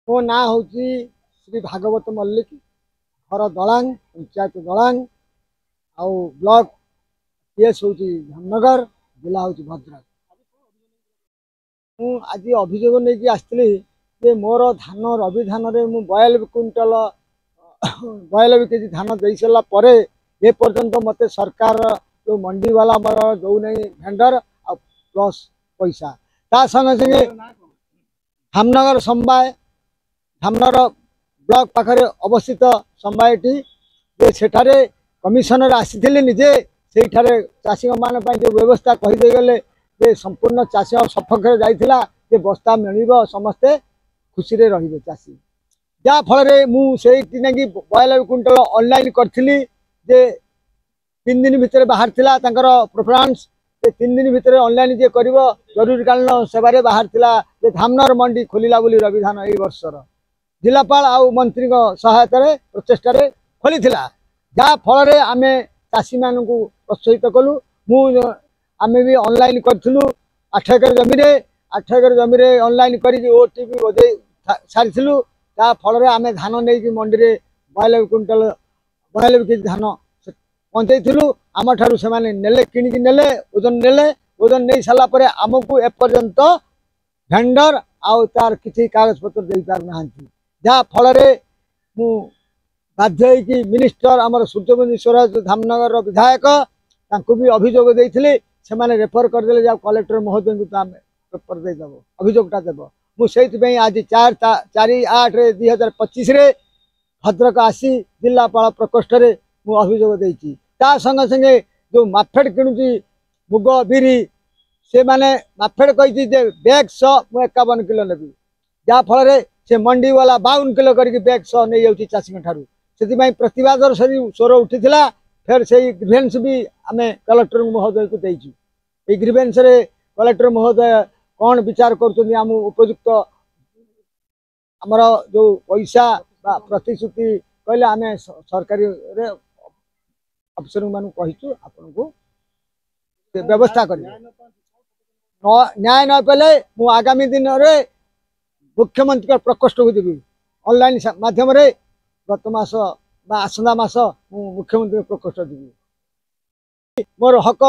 मो ना हूँ श्री भागवत मल्लिक घर दलांग पंचायत दलांग आउ ब्लॉक पीएस हूँ धामनगर जिला हूँ भद्रक। मु आज अभियोग नहीं आसती मोर धान रवि धान में 92 क्विंटल 92 केजी धान दे सारा पर ए पर्यंत मत सरकार जो मंडी वाला मोर दौ नहीं भेंडर प्लस पैसा ता संगे संगे धामनगर समवाय धामनगर ब्लॉक पाखे अवस्थित समवायटी सेठारे कमिशनर आसी निजे से चाषी मान जो व्यवस्था कहीदे गले जे संपूर्ण चाषी सपक्ष जाइथिला जे बस्ता मिल समस्ते खुशी रे रहिबे चाषी जा फल मुझे 92 क्विंटल ऑनलाइन करी जे 3 दिन भितर बाहर थिला तांकर प्रेफरेंस 3 दिन भितर ऑनलाइन जे कर जरूरीकालीन सेवारे बाहर थिला जे धामनगर मंडी खोलिला बोली रवि धान ए वर्षर जिलापाल आउ मंत्री सहायतार प्रचेषार खोली जहाँ फल आमे चाषी मान प्रोत्साहित कलु आमे भी ऑनलाइन करूँ 8 एकर जमी ऑनलाइन कर ओटीपी बजे सारी जहाँ फल आमे धान नहीं मंडी में 92 क्विंटल 92 केजी धान पहुँचलु आम ठारू से नेले किणिकी नेले ओजन नहीं सारापर आमको एपर्यंत भेंडर आउ तार किसी कागज पत्र दे पारना जहाँ फल मु बाध्य कि मिनिस्टर आमर सूर्यवंशी स्वराज धामनगर विधायक तांको भी अभियोग देइथिले से माने रेफर करदे जा कलेक्टर महोदय को आम पेपर देदेव अभियोगटा देव मुझे आज 4/8/2025 भद्रक आसी जिलापाल प्रकोष्ठ में मु अभियोग देइछि ता संगे संगे जो माफेड किणुची मुग बिरी से माने माफेड कही बैग 100 मु 51 किलो नेबी जहाँ फल से मंडी वाला 52 किलो करके बैग 100 नहीं जाऊँगी चाषी ठारू से प्रतिवादर स्वर उठीला फिर से ग्रीवेंस भी आम कलेक्टर महोदय को देचु ये ग्रीवेंस रे कलेक्टर महोदय कौन विचार कर उपयुक्त आमर जो पैसा प्रतिश्रुति कहले आम सरकारी अफिसर मान कहीचु आपन को व्यवस्था कर न्याय न पाले मु आगामी दिन में मुख्यमंत्री प्रकोष्ठ को देवी ऑनलाइन माध्यम गत मास आसंदा मास मुख्यमंत्री प्रकोष्ठ देवी मोर हक